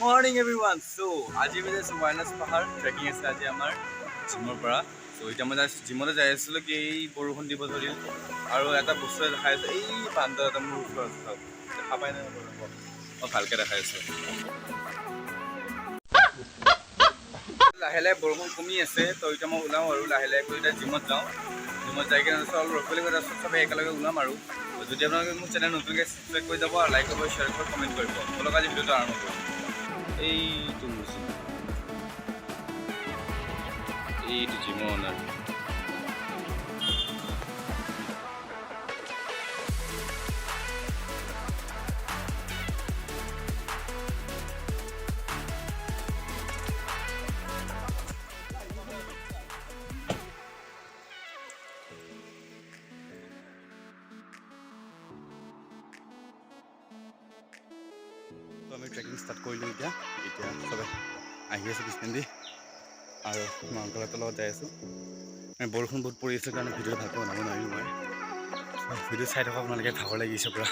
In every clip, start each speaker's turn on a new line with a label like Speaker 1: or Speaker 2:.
Speaker 1: morning everyone. So আজি আমি যাইছো wildlife পাহাৰ ট্ৰেকিং আছে আজি আমাৰ জিমৰ পৰা। So এতিয়া মই যাইছো জিমলৈ যাই আছিলো কি এই বৰষুণ দিব ধৰিল আৰু এটা বস্তু দেখাই আছে এই বান্দৰ এটা মোৰ ওচৰত আছে দেখা পাই নাই মই ভালকে দেখাই আছো লাহে লাহে বৰষুণ কমি আছে তো এতিয়া মই ওলাওঁ আৰু লাহে লাহে এতিয়া জিমত যাওঁ জিমত যাই কিনে অলপ ৰখিবলৈ গৈ আছোঁ চবেই একেলগে ওলাম আৰু যদি আপোনালোকে মোৰ চেনেল নতুনকৈ ছাবস্ক্ৰাইব কৰি যাব আৰু লাইক কৰিব শ্বেয়াৰ কৰিব কমেণ্ট কৰিব আপোনালোক আজি ভিডিঅ'টো আৰম্ভ কৰিব এইটো জিমৰ অনাৰ আমি ট্ৰেকিং ষ্টাৰ্ট কৰিলোঁ এতিয়া চবে আহি আছোঁ পিছপিন্ধি আৰু মই অংকলৰ লগত যাই আছোঁ বৰষুণ বহুত পৰি আছে কাৰণে ভিডিঅ'টো ভালকৈ বনাব নোৱাৰিলোঁ মই ভিডিঅ' চাই থকা আপোনালোকে ভাগৰ লাগিছে পূৰা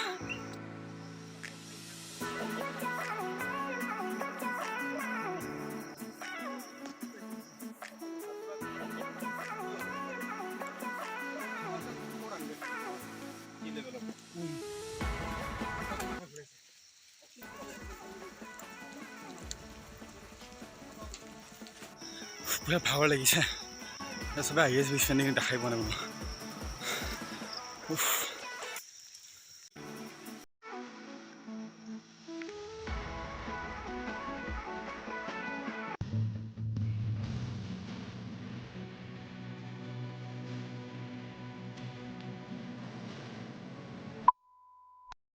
Speaker 1: পুৰা ভাগৰ লাগিছে চবে আহি আছে পিছপিন্ধি কিন্তু দেখাই পোৱা নাই মই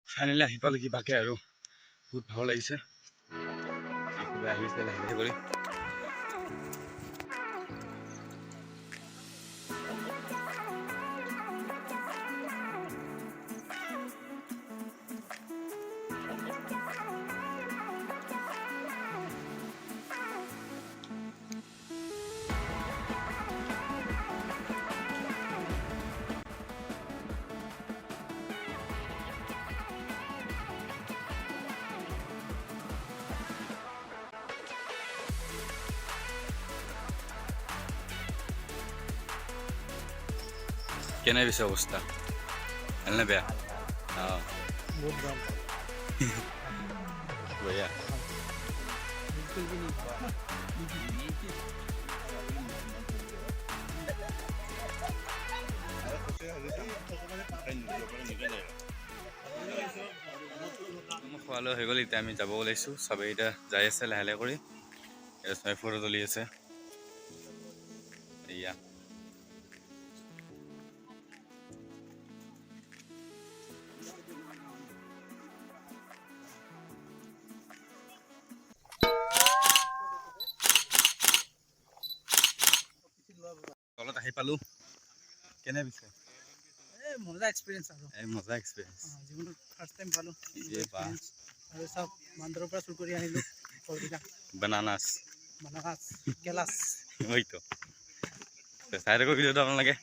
Speaker 1: ফাইনেলি আহি পালোঁ কিবাকে আৰু বহুত ভাগৰ লাগিছে আহি আছে লাহে লাহে কৰি কেনে পিছে অৱস্থা ভালনে বেয়া অঁ বঢ়িয়া খোৱা লোৱা হৈ গ'ল এতিয়া আমি যাব ওলাইছোঁ চবেই এতিয়া যাই আছে লাহে লাহে কৰি এতিয়া চবেই ফটো তুলি আছে এয়া তলত আহি পালোঁ কেনে পিছে
Speaker 2: মজা এক্সপিৰিয়েঞ্চ
Speaker 1: মজা এক্সপিৰিয়েঞ্চ
Speaker 2: জীৱনত ফাৰ্ষ্ট টাইম পালোঁ আৰু চব বান্দৰৰ পৰা চুৰ কৰি আনিলোঁ ফলবিলাক
Speaker 1: বানানাছ
Speaker 2: গেলাছ
Speaker 1: ওইতো চাই থাকক ভিডিঅ'টো আপোনালোকে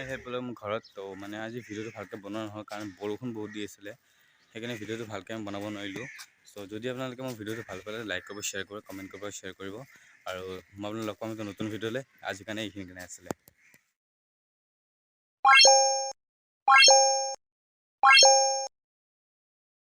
Speaker 1: আহি পেলাই মোৰ ঘৰত তো মানে আজি ভিডিঅ'টো ভালকৈ বনোৱা নহয় কাৰণ বৰষুণ বহুত দি আছিলে সেইকাৰণে ভিডিঅ'টো ভালকৈ আমি বনাব নোৱাৰিলোঁ চ' যদি আপোনালোকে মোৰ ভিডিঅ'টো ভাল পালে লাইক কৰিব শ্বেয়াৰ কৰিব কমেণ্ট কৰিব শ্বেয়াৰ কৰিব আৰু মই আপোনালোক লগ পাম এটা নতুন ভিডিঅ'লৈ আজিৰ কাৰণে এইখিনি কাৰণে আছিলে